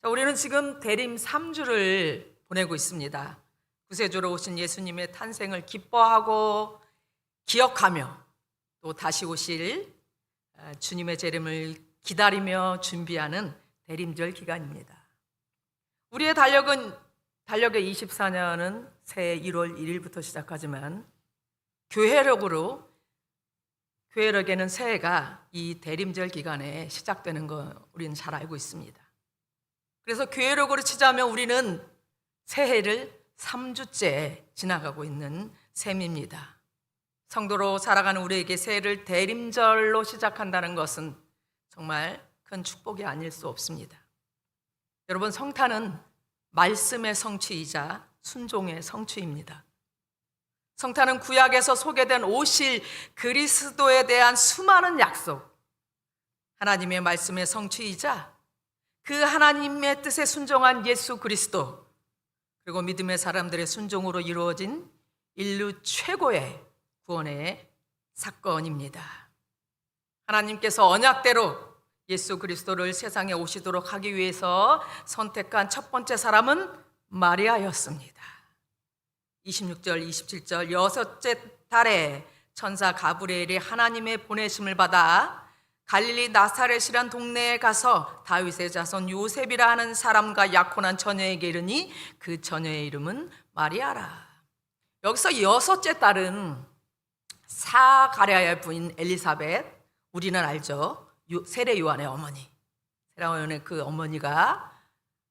자, 우리는 지금 대림 3주를 보내고 있습니다. 구세주로 오신 예수님의 탄생을 기뻐하고 기억하며 또 다시 오실 주님의 재림을 기다리며 준비하는 대림절 기간입니다. 우리의 달력의 24년은 새해 1월 1일부터 시작하지만 교회력에는 새해가 이 대림절 기간에 시작되는 거 우리는 잘 알고 있습니다. 그래서 교회력으로 치자면 우리는 새해를 3주째 지나가고 있는 셈입니다. 성도로 살아가는 우리에게 새해를 대림절로 시작한다는 것은 정말 큰 축복이 아닐 수 없습니다. 여러분, 성탄은 말씀의 성취이자 순종의 성취입니다. 성탄은 구약에서 소개된 오실 그리스도에 대한 수많은 약속, 하나님의 말씀의 성취이자 그 하나님의 뜻에 순종한 예수 그리스도, 그리고 믿음의 사람들의 순종으로 이루어진 인류 최고의 구원의 사건입니다. 하나님께서 언약대로 예수 그리스도를 세상에 오시도록 하기 위해서 선택한 첫 번째 사람은 마리아였습니다. 26절, 27절, 여섯째 달에 천사 가브리엘이 하나님의 보내심을 받아 갈릴리 나사렛이란 동네에 가서 다윗의 자손 요셉이라 하는 사람과 약혼한 처녀에게 이르니 그 처녀의 이름은 마리아라. 여기서 여섯째 딸은 사가랴의 부인 엘리사벳, 우리는 알죠. 세례 요한의 어머니. 세례 요한의 그 어머니가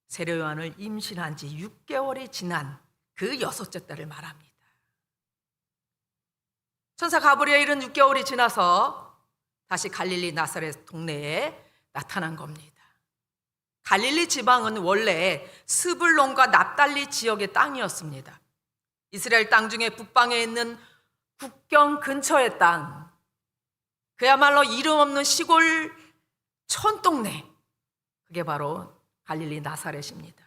세례 요한을 임신한 지 6개월이 지난 그 여섯째 딸을 말합니다. 천사 가브리엘은 6개월이 지나서 다시 갈릴리 나사렛 동네에 나타난 겁니다. 갈릴리 지방은 원래 스불론과 납달리 지역의 땅이었습니다. 이스라엘 땅 중에 북방에 있는 국경 근처의 땅, 그야말로 이름 없는 시골 촌동네, 그게 바로 갈릴리 나사렛입니다.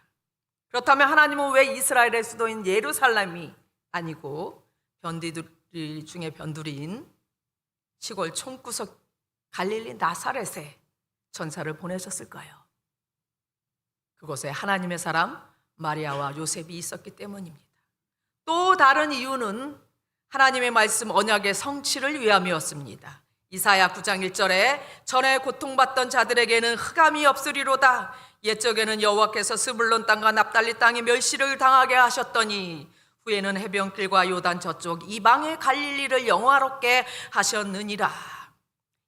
그렇다면 하나님은 왜 이스라엘의 수도인 예루살렘이 아니고 변두리 중에 변두리인 시골 촌구석 갈릴리 나사렛에 천사를 보내셨을까요? 그곳에 하나님의 사람 마리아와 요셉이 있었기 때문입니다. 또 다른 이유는 하나님의 말씀 언약의 성취를 위함이었습니다. 이사야 9장 1절에 전에 고통받던 자들에게는 흑암이 없으리로다. 옛적에는 여호와께서 스불론 땅과 납달리 땅에 멸시를 당하게 하셨더니 후에는 해변길과 요단 저쪽 이방의 갈릴리를 영화롭게 하셨느니라.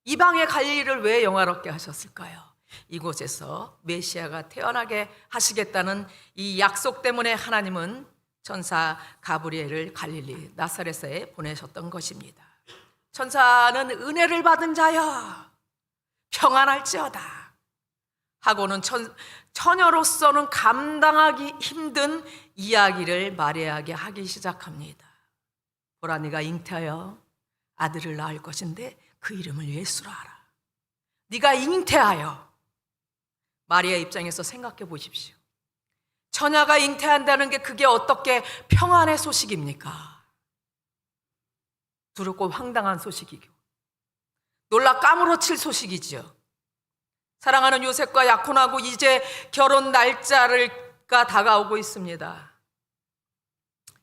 이방의 갈릴리를 왜 영화롭게 하셨을까요? 이곳에서 메시아가 태어나게 하시겠다는 이 약속 때문에 하나님은 천사 가브리엘을 갈릴리 나사렛에 보내셨던 것입니다. 천사는 은혜를 받은 자여 평안할지어다 하고는 처녀로서는 감당하기 힘든 이야기를 마리아에게 하기 시작합니다. 보라, 네가 잉태하여 아들을 낳을 것인데 그 이름을 예수라 하라. 네가 잉태하여. 마리아 입장에서 생각해 보십시오. 처녀가 잉태한다는 게 그게 어떻게 평안의 소식입니까? 두렵고 황당한 소식이고 놀라 까무러칠 소식이지요. 사랑하는 요셉과 약혼하고 이제 결혼 날짜가 다가오고 있습니다.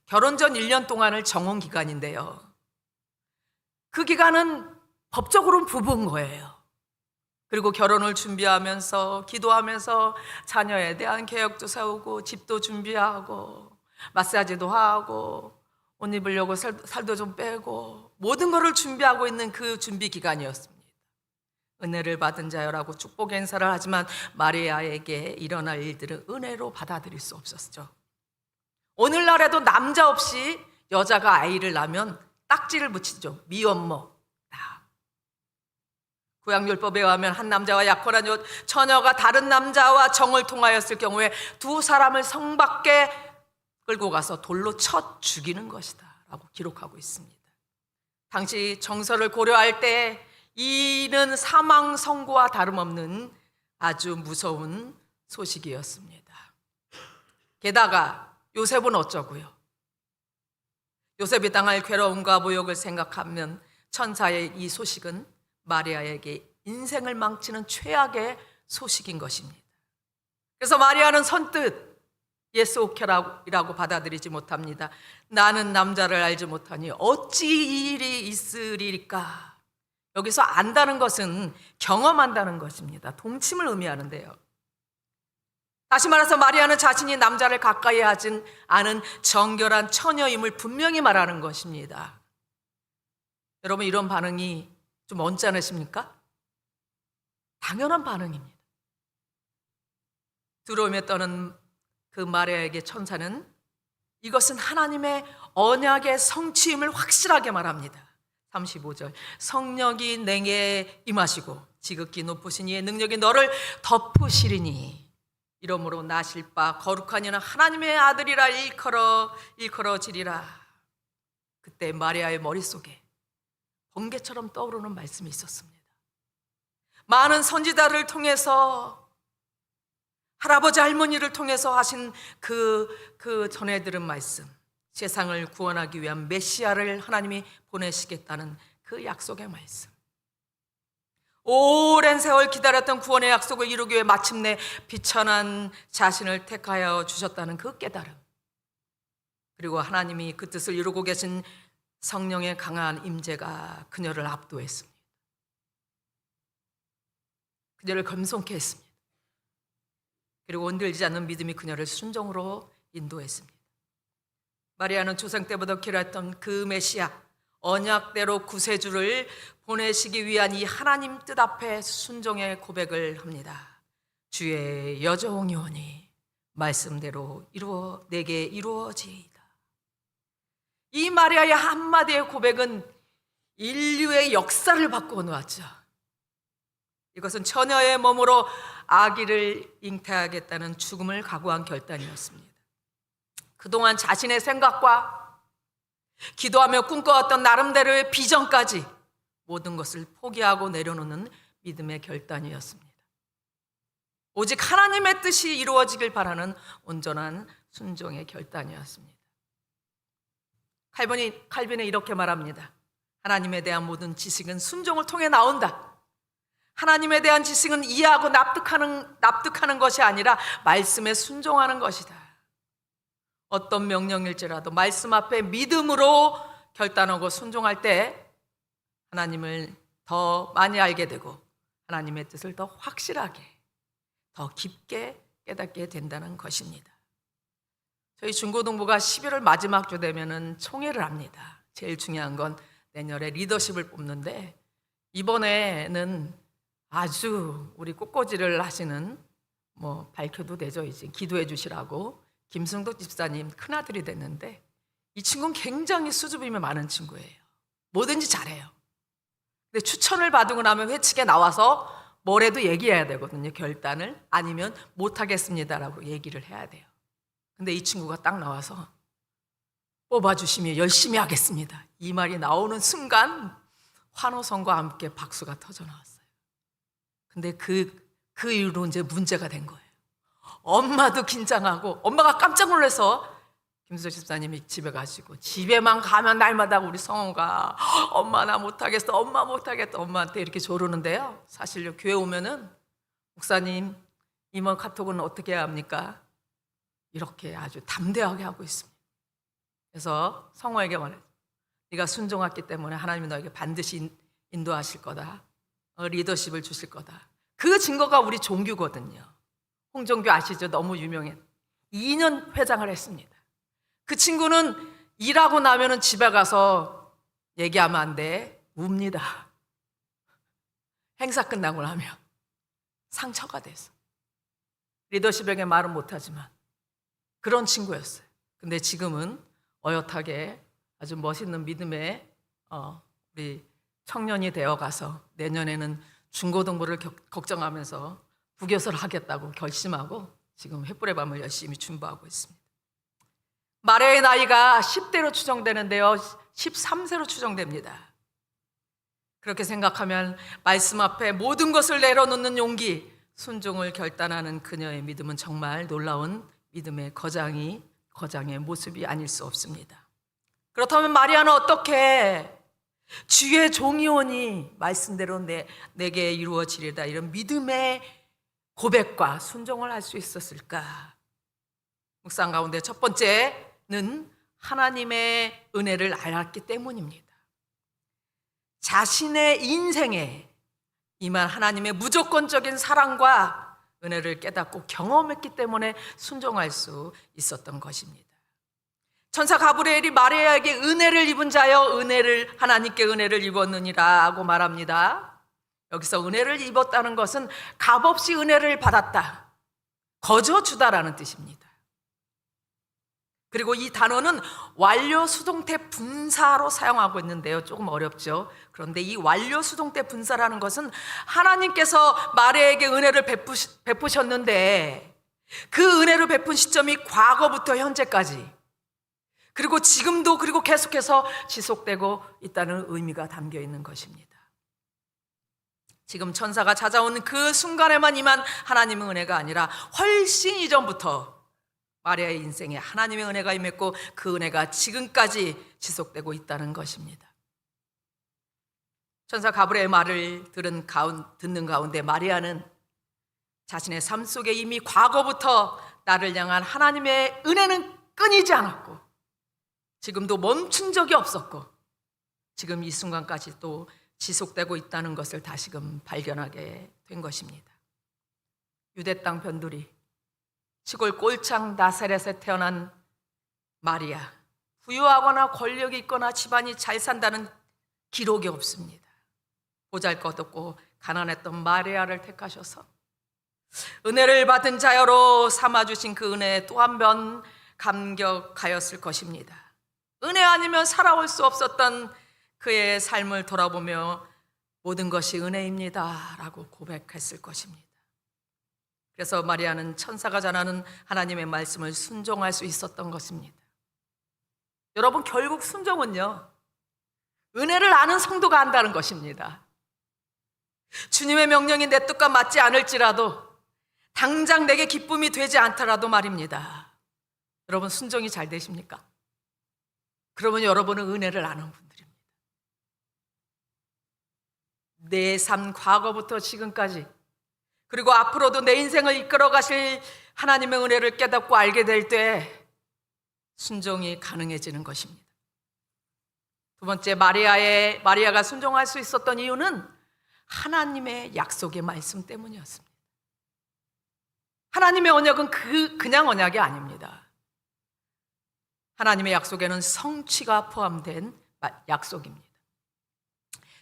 결혼 전 1년 동안을 정혼 기간인데요, 그 기간은 법적으로는 부부인 거예요. 그리고 결혼을 준비하면서 기도하면서 자녀에 대한 계획도 세우고 집도 준비하고 마사지도 하고 옷 입으려고 살도 좀 빼고 모든 것을 준비하고 있는 그 준비 기간이었습니다. 은혜를 받은 자여라고 축복 행사를 하지만 마리아에게 일어날 일들은 은혜로 받아들일 수 없었죠. 오늘날에도 남자 없이 여자가 아이를 낳으면 딱지를 붙이죠. 미혼모. 구약율법에 의하면 한 남자와 약혼한 처녀가 다른 남자와 정을 통하였을 경우에 두 사람을 성 밖에 끌고 가서 돌로 쳐 죽이는 것이다 라고 기록하고 있습니다. 당시 정서를 고려할 때 이는 사망 선고와 다름없는 아주 무서운 소식이었습니다. 게다가 요셉은 어쩌고요? 요셉이 당할 괴로움과 모욕을 생각하면 천사의 이 소식은 마리아에게 인생을 망치는 최악의 소식인 것입니다. 그래서 마리아는 선뜻 예스 오케이라고 받아들이지 못합니다. 나는 남자를 알지 못하니 어찌 이 일이 있으리까. 여기서 안다는 것은 경험한다는 것입니다. 동침을 의미하는데요. 다시 말해서 마리아는 자신이 남자를 가까이 하진 않은 정결한 처녀임을 분명히 말하는 것입니다. 여러분, 이런 반응이 좀 언짢으십니까? 당연한 반응입니다. 두려움에 떠는 그 마리아에게 천사는 이것은 하나님의 언약의 성취임을 확실하게 말합니다. 35절, 성령이 내게 임하시고 지극히 높으신 이의 능력이 너를 덮으시리니 이러므로 나실 바 거룩한 이는 하나님의 아들이라 일컬어지리라. 그때 마리아의 머릿속에 번개처럼 떠오르는 말씀이 있었습니다. 많은 선지자를 통해서, 할아버지 할머니를 통해서 하신 그 전해 들은 말씀, 세상을 구원하기 위한 메시아를 하나님이 보내시겠다는 그 약속의 말씀, 오랜 세월 기다렸던 구원의 약속을 이루기 위해 마침내 비천한 자신을 택하여 주셨다는 그 깨달음, 그리고 하나님이 그 뜻을 이루고 계신 성령의 강한 임재가 그녀를 압도했습니다. 그녀를 겸손케 했습니다. 그리고 온들지 않는 믿음이 그녀를 순종으로 인도했습니다. 마리아는 조상 때부터 기다렸던 그 메시아, 언약대로 구세주를 보내시기 위한 이 하나님 뜻 앞에 순종의 고백을 합니다. 주의 여종이오니 말씀대로 내게 이루어지이다. 이 마리아의 한마디의 고백은 인류의 역사를 바꾸어 놓았죠. 이것은 처녀의 몸으로 아기를 잉태하겠다는 죽음을 각오한 결단이었습니다. 그동안 자신의 생각과 기도하며 꿈꿔왔던 나름대로의 비전까지 모든 것을 포기하고 내려놓는 믿음의 결단이었습니다. 오직 하나님의 뜻이 이루어지길 바라는 온전한 순종의 결단이었습니다. 칼빈은 이렇게 말합니다. 하나님에 대한 모든 지식은 순종을 통해 나온다. 하나님에 대한 지식은 이해하고 납득하는 것이 아니라 말씀에 순종하는 것이다. 어떤 명령일지라도 말씀 앞에 믿음으로 결단하고 순종할 때 하나님을 더 많이 알게 되고 하나님의 뜻을 더 확실하게, 더 깊게 깨닫게 된다는 것입니다. 저희 중고등부가 11월 마지막 주 되면은 총회를 합니다. 제일 중요한 건 내년에 리더십을 뽑는데, 이번에는 아주 우리 꽃꽂이를 하시는, 밝혀도 되죠, 이제 기도해 주시라고 김승덕 집사님 큰아들이 됐는데, 이 친구는 굉장히 수줍음이 많은 친구예요. 뭐든지 잘해요. 근데 추천을 받고 나면 회칙에 나와서 뭐래도 얘기해야 되거든요. 결단을. 아니면 못하겠습니다라고 얘기를 해야 돼요. 근데 이 친구가 딱 나와서 뽑아주시면 열심히 하겠습니다, 이 말이 나오는 순간 환호성과 함께 박수가 터져 나왔어요. 근데 그 이후로 이제 문제가 된 거예요. 엄마도 긴장하고, 엄마가 깜짝 놀라서 김수정 집사님이 집에 가시고, 집에만 가면 날마다 우리 성호가 엄마 나 못하겠어, 엄마 못하겠다, 엄마한테 이렇게 조르는데요. 사실요, 교회 오면은 목사님 이번 카톡은 어떻게 해야 합니까? 이렇게 아주 담대하게 하고 있습니다. 그래서 성호에게 말해요. 네가 순종했기 때문에 하나님이 너에게 반드시 인도하실 거다. 리더십을 주실 거다. 그 증거가 우리 종규거든요. 홍종규 아시죠? 너무 유명해. 2년 회장을 했습니다. 그 친구는 일하고 나면은 집에 가서 얘기하면 안 돼. 웁니다. 행사 끝나고 나면 상처가 돼서. 리더십에게 말은 못하지만 그런 친구였어요. 근데 지금은 어엿하게 아주 멋있는 믿음의 우리 청년이 되어가서 내년에는 중고등부를 걱정하면서 부교수를 하겠다고 결심하고 지금 횃불의 밤을 열심히 준비하고 있습니다. 마리아의 나이가 10대로 추정되는데요, 13세로 추정됩니다. 그렇게 생각하면 말씀 앞에 모든 것을 내려놓는 용기, 순종을 결단하는 그녀의 믿음은 정말 놀라운 믿음의 거장의 모습이 아닐 수 없습니다. 그렇다면 마리아는 어떻게 주의 종이 오니 말씀대로 내게 이루어지리다, 이런 믿음의 고백과 순종을 할 수 있었을까? 묵상 가운데 첫 번째는 하나님의 은혜를 알았기 때문입니다. 자신의 인생에 임한 하나님의 무조건적인 사랑과 은혜를 깨닫고 경험했기 때문에 순종할 수 있었던 것입니다. 천사 가브리엘이 마리아에게 은혜를 입은 자여 하나님께 은혜를 입었느니라고 말합니다. 여기서 은혜를 입었다는 것은 값없이 은혜를 받았다, 거저 주다라는 뜻입니다. 그리고 이 단어는 완료 수동태 분사로 사용하고 있는데요, 조금 어렵죠. 그런데 이 완료 수동태 분사라는 것은 하나님께서 마리아에게 은혜를 베푸셨는데 그 은혜를 베푼 시점이 과거부터 현재까지, 그리고 지금도, 그리고 계속해서 지속되고 있다는 의미가 담겨 있는 것입니다. 지금 천사가 찾아온 그 순간에만 임한 하나님의 은혜가 아니라 훨씬 이전부터 마리아의 인생에 하나님의 은혜가 임했고 그 은혜가 지금까지 지속되고 있다는 것입니다. 천사 가브리엘의 말을 듣는 가운데 마리아는 자신의 삶 속에 이미 과거부터 나를 향한 하나님의 은혜는 끊이지 않았고 지금도 멈춘 적이 없었고 지금 이 순간까지 또 지속되고 있다는 것을 다시금 발견하게 된 것입니다. 유대 땅 변두리 시골 꼴창 나사렛에 태어난 마리아, 부유하거나 권력이 있거나 집안이 잘 산다는 기록이 없습니다. 보잘것없고 가난했던 마리아를 택하셔서 은혜를 받은 자여로 삼아주신 그 은혜에 또 한 번 감격하였을 것입니다. 은혜 아니면 살아올 수 없었던 그의 삶을 돌아보며 모든 것이 은혜입니다 라고 고백했을 것입니다. 그래서 마리아는 천사가 전하는 하나님의 말씀을 순종할 수 있었던 것입니다. 여러분, 결국 순종은요, 은혜를 아는 성도가 한다는 것입니다. 주님의 명령이 내 뜻과 맞지 않을지라도, 당장 내게 기쁨이 되지 않더라도 말입니다. 여러분, 순종이 잘 되십니까? 그러면 여러분은 은혜를 아는 분들입니다. 내 삶 과거부터 지금까지, 그리고 앞으로도 내 인생을 이끌어 가실 하나님의 은혜를 깨닫고 알게 될 때 순종이 가능해지는 것입니다. 두 번째, 마리아가 순종할 수 있었던 이유는 하나님의 약속의 말씀 때문이었습니다. 하나님의 언약은 그냥 언약이 아닙니다. 하나님의 약속에는 성취가 포함된 약속입니다.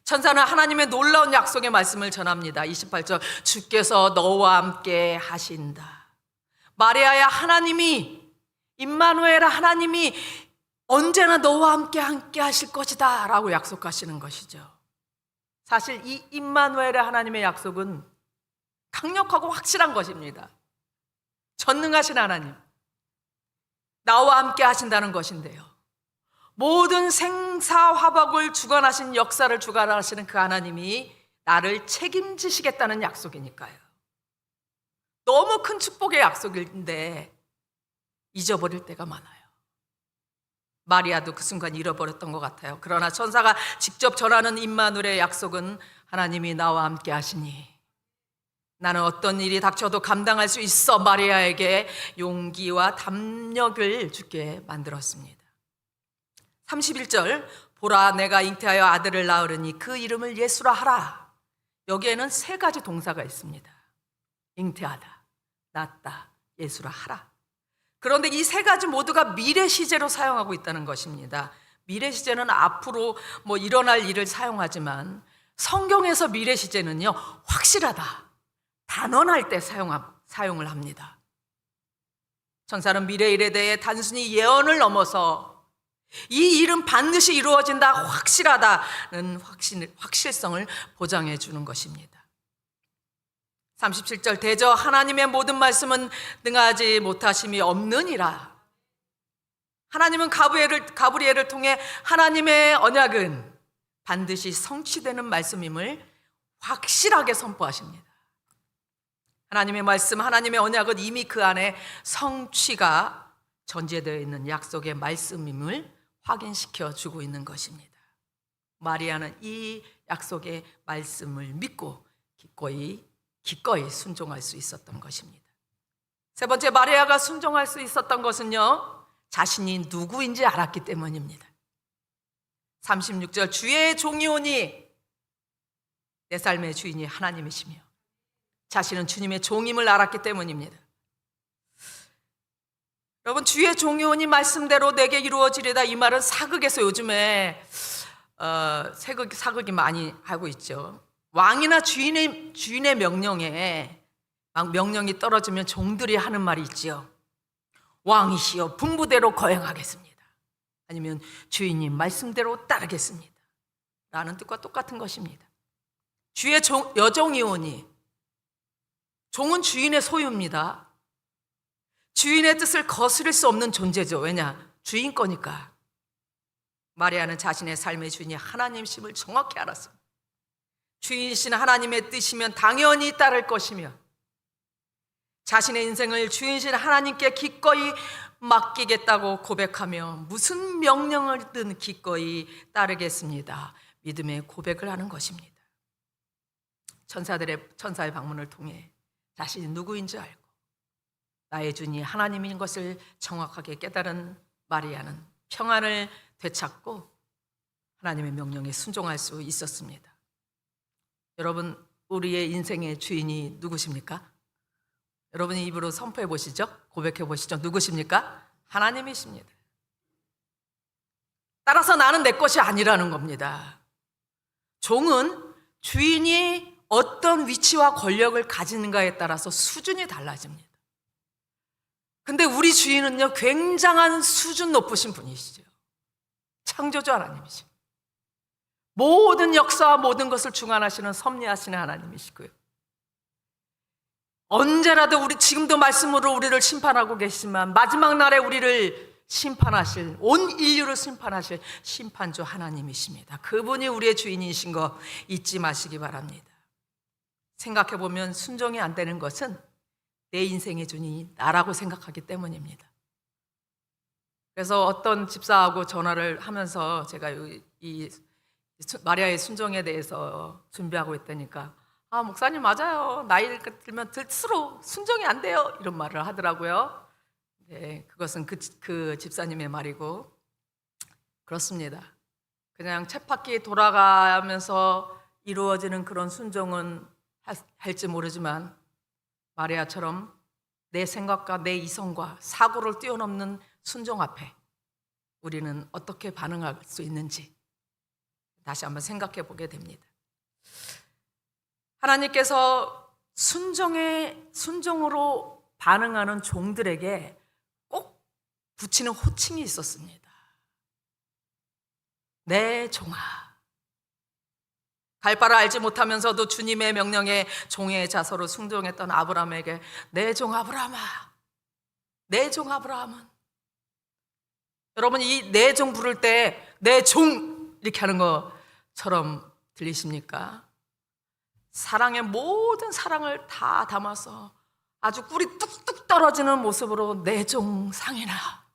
천사는 하나님의 놀라운 약속의 말씀을 전합니다. 28절, 주께서 너와 함께 하신다. 마리아야, 하나님이, 임마누엘 하나님이 언제나 너와 함께 하실 것이다 라고 약속하시는 것이죠. 사실 이 임마누엘의 하나님의 약속은 강력하고 확실한 것입니다. 전능하신 하나님, 나와 함께 하신다는 것인데요, 모든 생사화복을 주관하신, 역사를 주관하시는 그 하나님이 나를 책임지시겠다는 약속이니까요. 너무 큰 축복의 약속인데 잊어버릴 때가 많아요. 마리아도 그 순간 잃어버렸던 것 같아요. 그러나 천사가 직접 전하는 임마누엘의 약속은 하나님이 나와 함께 하시니 나는 어떤 일이 닥쳐도 감당할 수 있어 마리아에게 용기와 담력을 주게 만들었습니다. 31절, 보라 내가 잉태하여 아들을 낳으리니 그 이름을 예수라 하라. 여기에는 세 가지 동사가 있습니다. 잉태하다, 낳다, 예수라 하라. 그런데 이 세 가지 모두가 미래 시제로 사용하고 있다는 것입니다. 미래 시제는 앞으로 일어날 일을 사용하지만 성경에서 미래 시제는요, 확실하다, 단언할 때 사용을 합니다. 천사는 미래 일에 대해 단순히 예언을 넘어서 이 일은 반드시 이루어진다, 확실하다는 확실성을 보장해 주는 것입니다. 37절, 대저 하나님의 모든 말씀은 능하지 못하심이 없느니라. 하나님은 가브리엘을 통해 하나님의 언약은 반드시 성취되는 말씀임을 확실하게 선포하십니다. 하나님의 말씀, 하나님의 언약은 이미 그 안에 성취가 전제되어 있는 약속의 말씀임을 확인시켜 주고 있는 것입니다. 마리아는 이 약속의 말씀을 믿고 기꺼이 기꺼이 순종할 수 있었던 것입니다. 세 번째, 마리아가 순종할 수 있었던 것은요, 자신이 누구인지 알았기 때문입니다. 36절, 주의 종이 오니, 내 삶의 주인이 하나님이시며 자신은 주님의 종임을 알았기 때문입니다. 여러분, 주의 종이 오니 말씀대로 내게 이루어지리다, 이 말은 사극에서 요즘에 사극이 많이 하고 있죠. 왕이나 주인의 명령에 명령이 떨어지면 종들이 하는 말이 있지요. 왕이시여 분부대로 거행하겠습니다. 아니면 주인님 말씀대로 따르겠습니다. 라는 뜻과 똑같은 것입니다. 주의 여종이 오니, 종은 주인의 소유입니다. 주인의 뜻을 거스릴 수 없는 존재죠. 왜냐? 주인 거니까. 마리아는 자신의 삶의 주인이 하나님심을 정확히 알았습니다. 주인이신 하나님의 뜻이면 당연히 따를 것이며, 자신의 인생을 주인이신 하나님께 기꺼이 맡기겠다고 고백하며 무슨 명령을든 기꺼이 따르겠습니다. 믿음의 고백을 하는 것입니다. 천사의 방문을 통해 자신이 누구인지 알고 나의 주인이 하나님인 것을 정확하게 깨달은 마리아는 평안을 되찾고 하나님의 명령에 순종할 수 있었습니다. 여러분, 우리의 인생의 주인이 누구십니까? 여러분이 입으로 선포해 보시죠. 고백해 보시죠. 누구십니까? 하나님이십니다. 따라서 나는 내 것이 아니라는 겁니다. 종은 주인이 어떤 위치와 권력을 가지는가에 따라서 수준이 달라집니다. 근데 우리 주인은요, 굉장한 수준 높으신 분이시죠. 창조주 하나님이시죠. 모든 역사와 모든 것을 주관하시는 섭리하시는 하나님이시고요. 언제라도 지금도 말씀으로 우리를 심판하고 계시지만 마지막 날에 우리를 심판하실, 온 인류를 심판하실 심판주 하나님이십니다. 그분이 우리의 주인이신 거 잊지 마시기 바랍니다. 생각해보면 순종이 안 되는 것은 내 인생의 주인이 나라고 생각하기 때문입니다. 그래서 어떤 집사하고 전화를 하면서 제가 이 마리아의 순종에 대해서 준비하고 있다니까, 목사님 맞아요. 나이가 들면 들수록 순종이 안 돼요. 이런 말을 하더라고요. 네, 그것은 그 집사님의 말이고, 그렇습니다. 그냥 쳇바퀴 돌아가면서 이루어지는 그런 순종은 할지 모르지만 마리아처럼 내 생각과 내 이성과 사고를 뛰어넘는 순종 앞에 우리는 어떻게 반응할 수 있는지 다시 한번 생각해 보게 됩니다. 하나님께서 순종으로 반응하는 종들에게 꼭 붙이는 호칭이 있었습니다. 내 종아. 갈 바를 알지 못하면서도 주님의 명령에 종의 자서로 순종했던 아브라함에게 내 종 아브라함아, 내 종 아브라함은, 여러분 이 내 종 부를 때 내 종 이렇게 하는 것처럼 들리십니까? 사랑의 모든 사랑을 다 담아서 아주 꿀이 뚝뚝 떨어지는 모습으로 내 종 상인아,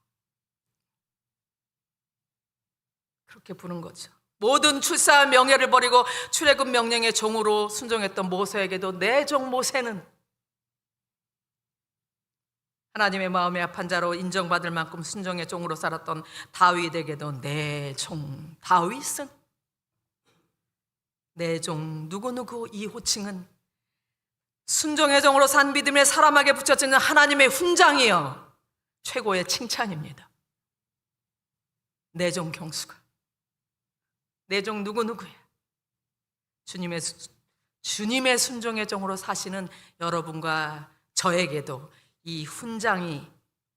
그렇게 부른 거죠. 모든 출사한 명예를 버리고 출애굽 명령의 종으로 순종했던 모세에게도 내 종 모세는, 하나님의 마음에 합한 자로 인정받을 만큼 순종의 종으로 살았던 다윗에게도 내 종 다윗은, 내 종 누구누구, 이 호칭은 순종의 종으로 산 믿음의 사람에게 붙여지는 하나님의 훈장이요 최고의 칭찬입니다. 내 종 경수가, 내 종 누구누구야. 주님의 순종의 종으로 사시는 여러분과 저에게도 이 훈장이,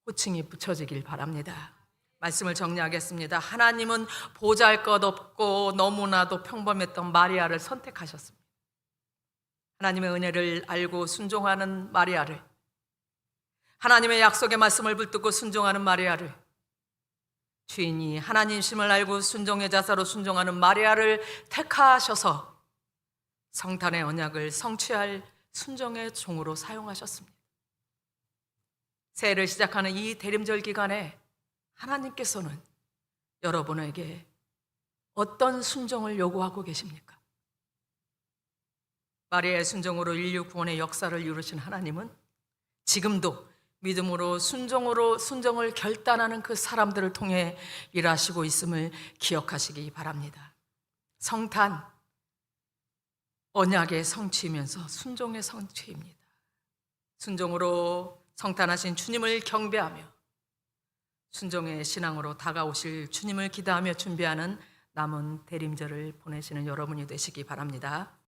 호칭이 붙여지길 바랍니다. 말씀을 정리하겠습니다. 하나님은 보잘것없고 너무나도 평범했던 마리아를 선택하셨습니다. 하나님의 은혜를 알고 순종하는 마리아를, 하나님의 약속의 말씀을 붙들고 순종하는 마리아를, 주인이 하나님심을 알고 순종의 자세로 순종하는 마리아를 택하셔서 성탄의 언약을 성취할 순종의 종으로 사용하셨습니다. 새해를 시작하는 이 대림절 기간에 하나님께서는 여러분에게 어떤 순종을 요구하고 계십니까? 마리아의 순종으로 인류 구원의 역사를 이루신 하나님은 지금도 믿음으로 순종을 결단하는 그 사람들을 통해 일하시고 있음을 기억하시기 바랍니다. 성탄, 언약의 성취이면서 순종의 성취입니다. 순종으로 성탄하신 주님을 경배하며 순종의 신앙으로 다가오실 주님을 기대하며 준비하는 남은 대림절을 보내시는 여러분이 되시기 바랍니다.